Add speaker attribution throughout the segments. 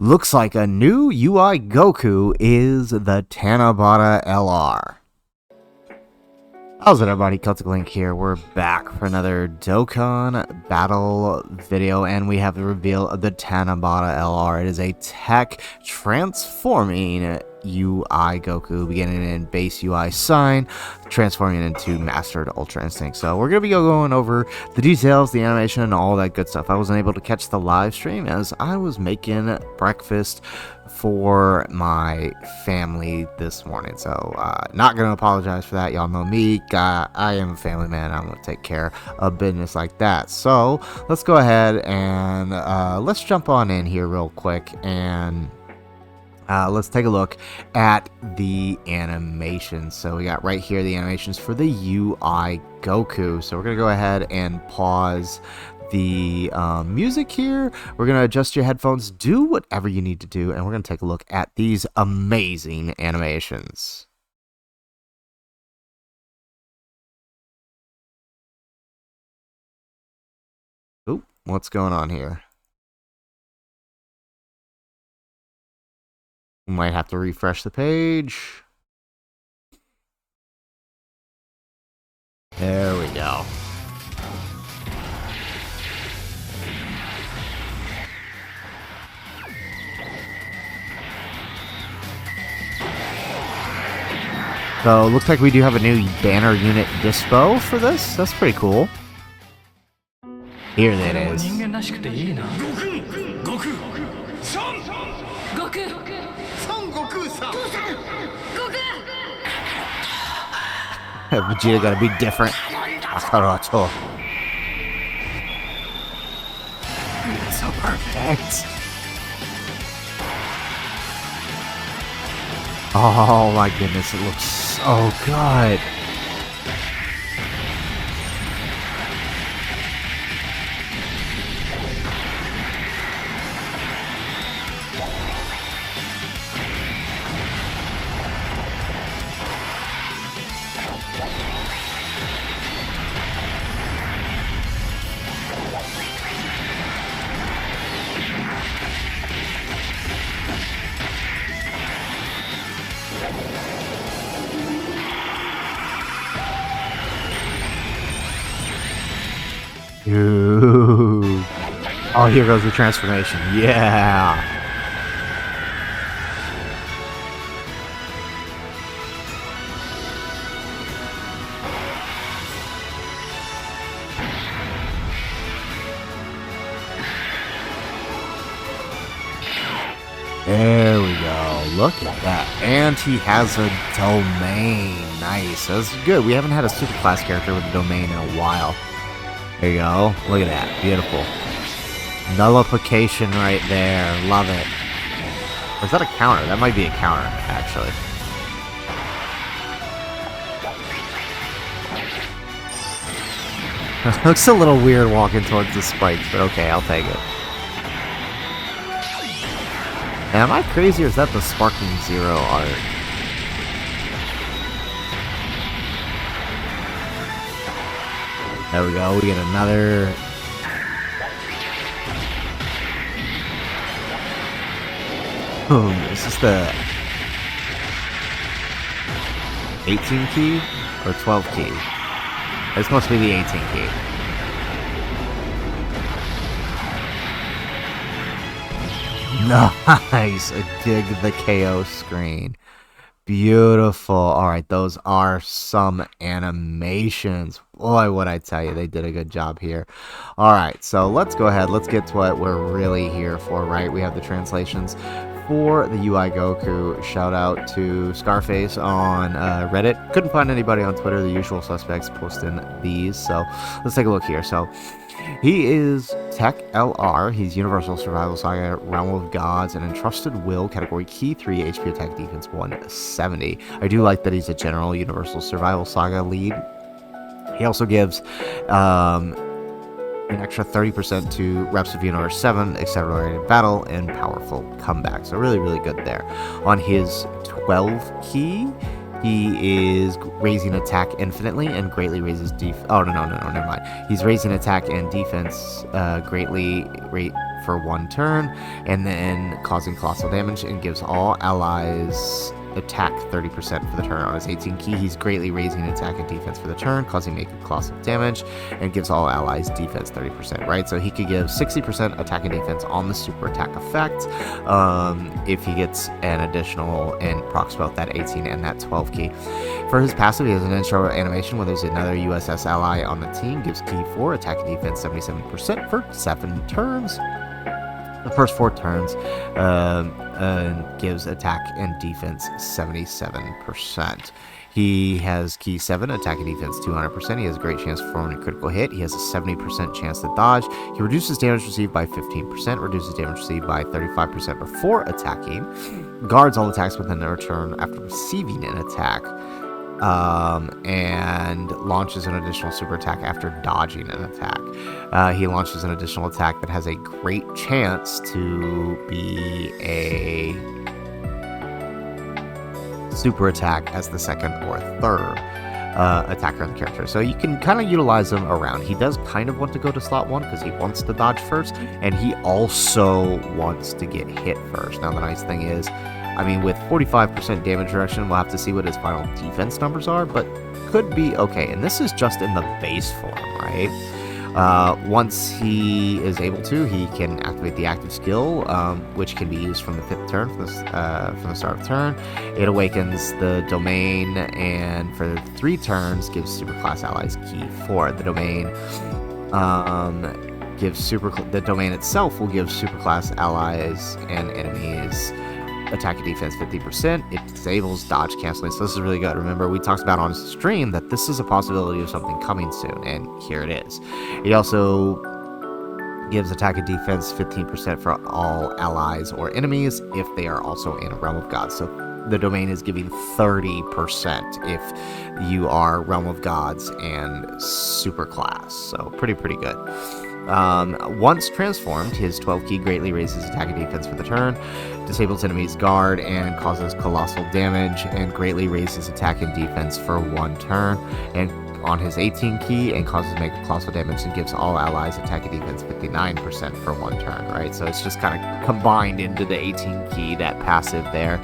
Speaker 1: Looks like a new UI Goku is the Tanabata LR. How's it, everybody? Celtic Link here. We're back for another Dokkan battle video, and we have the reveal of the Tanabata LR. It is a TEQ transforming UI Goku, beginning in base UI sign, transforming into mastered Ultra Instinct. So we're going to be going over the details, the animation, and all that good stuff. I wasn't able to catch the live stream as I was making breakfast for my family this morning, so not gonna apologize for that. Y'all know me, I am a family man. I'm gonna take care of business like that. So let's go ahead and let's jump on in here real quick and let's take a look at the animations. So we got right here the animations for the UI Goku. So we're gonna go ahead and pause the music here. We're gonna adjust your headphones, do whatever you need to do, and we're gonna take a look at these amazing animations. Oop, what's going on here? We might have to refresh the page. There we go. So, looks like we do have a new banner unit dispo for this. That's pretty cool. Here that is. Vegeta gotta be different. It's so perfect. Oh my goodness, it looks so good. Ooh. Oh, here goes the transformation. Yeah. There we go. Look at that. And he has a domain. Nice. That's good. We haven't had a super class character with a domain in a while. There you go. Look at that. Beautiful. Nullification right there. Love it. Or is that a counter? That might be a counter, actually. Looks a little weird walking towards the spikes, but okay, I'll take it. Am I crazy, or is that the Sparking Zero art? There we go, we get another... Boom, is this the 18 key or 12 key? It's supposed to be the 18 key. Nice! I dig the KO screen. Beautiful. Alright, those are some animations. Boy, what I tell you, they did a good job here. Alright, so let's go ahead. Let's get to what we're really here for, right? We have the translations for the UI Goku. Shout out to Scarface on Reddit. Couldn't find anybody on Twitter, the usual suspects posting these. So let's take a look here. So he is TEQ LR. He's Universal Survival Saga, Realm of Gods, and Entrusted Will, Category Key 3, HP Attack Defense 170. I do like that he's a general Universal Survival Saga lead. He also gives an extra 30% to reps of Universe 7, accelerated battle, and powerful comeback. So really, really good there. On his 12 key, he is raising attack infinitely and greatly raises Oh, no, never mind. He's raising attack and defense greatly for 1 turn, and then causing colossal damage, and gives all allies attack 30% for the turn. On his 18 key, he's greatly raising attack and defense for the turn, causing make colossal damage, and gives all allies defense 30%, right? So he could give 60% attack and defense on the super attack effect if he gets an additional and procs both that 18 and that 12 key. For his passive, he has an intro animation where there's another USS ally on the team, gives key 4, attack and defense 77% for 7 turns. The first 4 turns gives attack and defense 77%. He has key 7, attack and defense 200%. He has a great chance for performing a critical hit. He has a 70% chance to dodge. He reduces damage received by 15%, reduces damage received by 35% before attacking, guards all attacks within their turn after receiving an attack, and launches an additional super attack after dodging an attack. He launches an additional attack that has a great chance to be a super attack as the second or third attacker on the character. So you can kind of utilize him around. He does kind of want to go to slot 1 because he wants to dodge first, and he also wants to get hit first. Now the nice thing is, I mean, with 45% damage reduction, we'll have to see what his final defense numbers are, but could be okay. And this is just in the base form, right? Once he is able to, he can activate the active skill, which can be used from the 5th turn, from the start of turn. It awakens the domain, and for 3 turns, gives superclass allies key 4. The domain the domain itself will give superclass allies and enemies attack and defense 50%. It disables dodge canceling, so this is really good. Remember, we talked about on stream that this is a possibility of something coming soon, and here it is. He also gives attack and defense 15% for all allies or enemies if they are also in a Realm of Gods. So the domain is giving 30% if you are Realm of Gods and superclass, so pretty good. Once transformed, his 12 key greatly raises attack and defense for the turn, disables enemies guard and causes colossal damage, and greatly raises attack and defense for 1 turn, and on his 18 key, and causes make colossal damage and gives all allies attack and defense 59% for 1 turn, right? So it's just kind of combined into the 18 key, that passive there.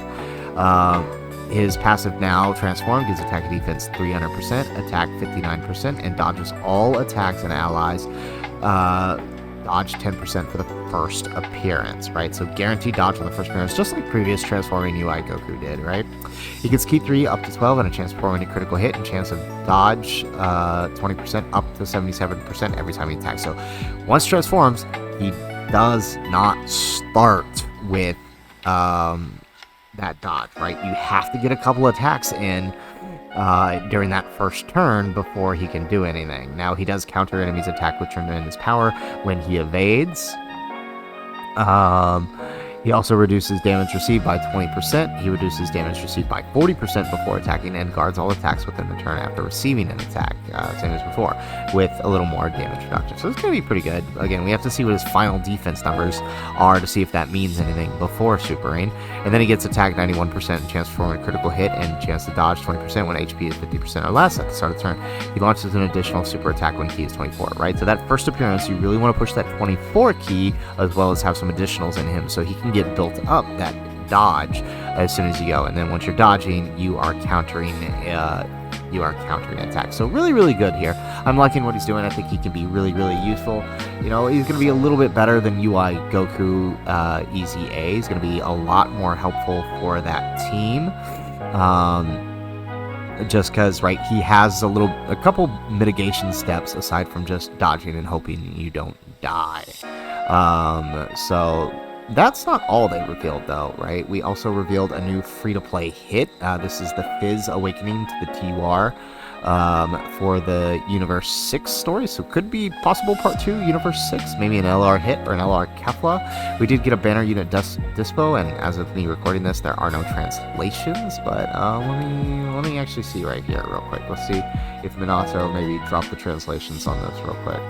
Speaker 1: His passive now transformed gives attack and defense 300%, attack 59%, and dodges all attacks and allies. Dodge 10% for the first appearance, right? So guaranteed dodge on the first appearance, just like previous Transforming UI Goku did, right? He gets key 3 up to 12 and a chance of performing a critical hit, and chance of dodge 20% up to 77% every time he attacks. So once transforms, he does not start with that dodge, right? You have to get a couple attacks in during that first turn before he can do anything. Now, he does counter enemies' attack with tremendous power when he evades. He also reduces damage received by 20%. He reduces damage received by 40% before attacking, and guards all attacks within the turn after receiving an attack, same as before, with a little more damage reduction. So it's going to be pretty good. Again, we have to see what his final defense numbers are to see if that means anything before supering. And then he gets attack 91%, chance for a critical hit, and chance to dodge 20% when HP is 50% or less at the start of the turn. He launches an additional super attack when key is 24, right? So that first appearance, you really want to push that 24 key, as well as have some additionals in him, so he can get built up that dodge as soon as you go. And then once you're dodging, you are countering attacks. So really good here. I'm liking what he's doing. I think he can be really useful. You know, he's going to be a little bit better than UI Goku Easy A. He's going to be a lot more helpful for that team. Just because, right, he has a couple mitigation steps aside from just dodging and hoping you don't die. So that's not all they revealed, though, right? We also revealed a new free-to-play hit. This is the Fizz Awakening to the TEQ for the Universe 6 story, so could be possible Part 2, Universe 6, maybe an LR hit or an LR Kefla. We did get a banner unit dispo, and as of me recording this, there are no translations, but let me actually see right here real quick. Let's see if Minato maybe dropped the translations on this real quick.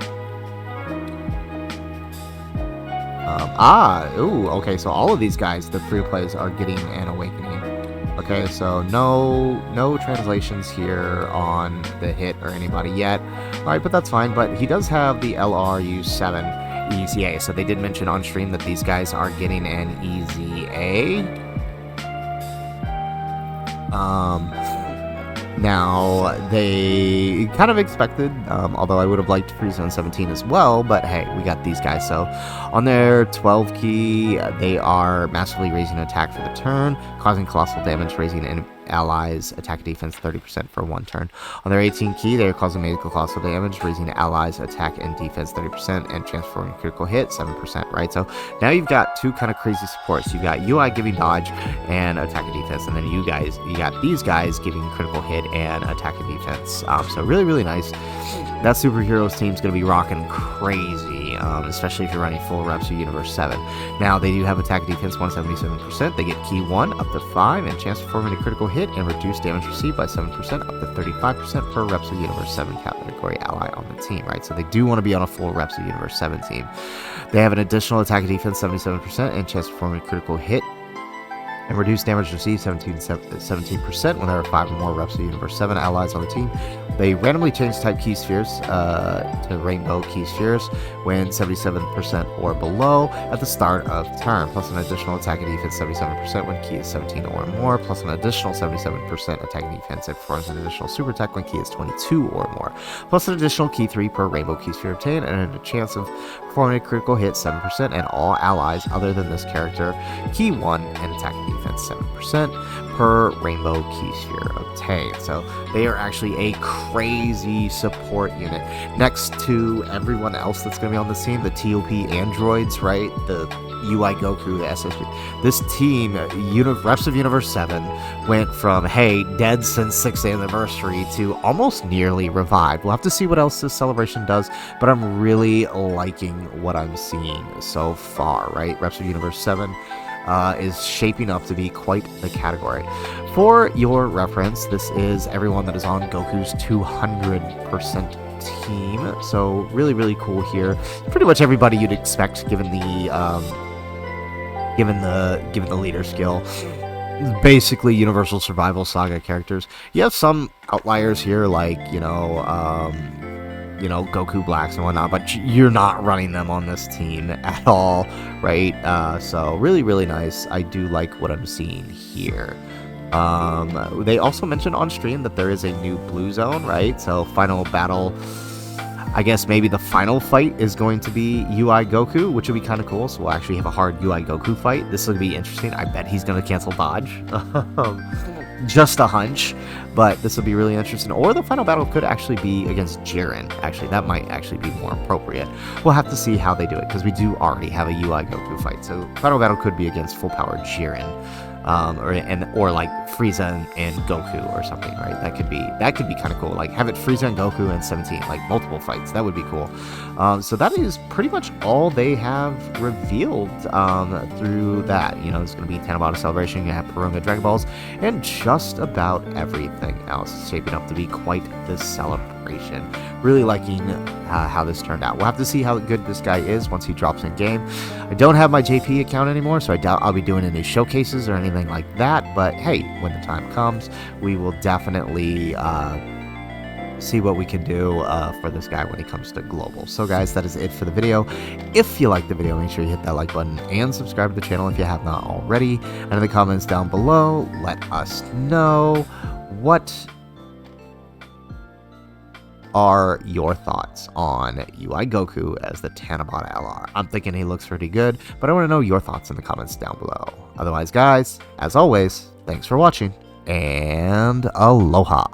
Speaker 1: Okay, so all of these guys, the free-to-plays, are getting an awakening. Okay, so no translations here on the hit or anybody yet. Alright, but that's fine. But he does have the LR U7, Easy A. So they did mention on stream that these guys are getting an Easy A. Now, they kind of expected, although I would have liked Free Zone 17 as well, but hey, we got these guys. So on their 12 key, they are massively raising attack for the turn, causing colossal damage, raising allies attack and defense 30% for 1 turn. On their 18 key, they are causing magical colossal damage, raising allies attack and defense 30%, and transforming critical hit 7%, right? So now you've got 2 kind of crazy supports. You got UI giving dodge and attack and defense, and then you got these guys giving critical hit and attack and defense. So really nice. That superheroes team's going to be rocking crazy, especially if you're running full reps of Universe 7. Now, they do have attack and defense 177%. They get key 1 up to 5 and chance to perform a critical hit and reduce damage received by 7% up to 35% per reps of Universe 7 category ally on the team, right? So they do want to be on a full reps of Universe 7 team. They have an additional attack and defense 77% and chance to perform a critical hit and reduce damage received 17% when there are 5 or more reps of Universe 7 allies on the team. They randomly change type key spheres to rainbow key spheres when 77% or below at the start of turn, plus an additional attack and defense 77% when key is 17 or more, plus an additional 77% attack and defense that performs an additional super attack when key is 22 or more, plus an additional key 3 per rainbow key sphere obtained, and a chance of performing a critical hit 7%, and all allies other than this character key 1 and attack and defense 7% per rainbow key sphere obtained. So they are actually a crazy support unit next to everyone else that's going to be on this team, the TOP androids, right? The UI Goku, the SSG. This team, Reps of Universe 7, went from, hey, dead since 6th anniversary to almost nearly revived. We'll have to see what else this celebration does, but I'm really liking what I'm seeing so far, right? Reps of Universe 7 is shaping up to be quite the category. For your reference, this is everyone that is on Goku's 200% team. So really cool here. Pretty much everybody you'd expect given the leader skill. Basically Universal Survival Saga characters. You have some outliers here, like Goku Blacks and whatnot, but you're not running them on this team at all, right? So really nice. I do like what I'm seeing here. They also mentioned on stream that there is a new blue zone, right? So final battle, I guess maybe the final fight is going to be UI Goku, which will be kind of cool. So we'll actually have a hard UI Goku fight. This will be interesting. I bet he's going to cancel dodge. Just a hunch, but this will be really interesting. Or the final battle could actually be against Jiren. Actually, that might actually be more appropriate. We'll have to see how they do it, because we do already have a UI Goku fight. So final battle could be against full power Jiren. Or like Frieza and Goku or something, right? That could be kind of cool. Like have it Frieza and Goku and 17, like multiple fights. That would be cool. So that is pretty much all they have revealed through that. It's going to be Tanabata Celebration. You have Purunga Dragon Balls, and just about everything else. It's shaping up to be quite the celebration. Really liking how this turned out. We'll have to see how good this guy is once he drops in game. I don't have my JP account anymore, so I doubt I'll be doing any showcases or anything like that, but hey, when the time comes, we will definitely see what we can do for this guy when he comes to global. So guys, that is it for the video. If you liked the video, make sure you hit that like button and subscribe to the channel if you have not already, and in the comments down below, let us know what are your thoughts on UI Goku as the Tanabata LR. I'm thinking he looks pretty good, but I want to know your thoughts in the comments down below. Otherwise, guys, as always, thanks for watching, and aloha.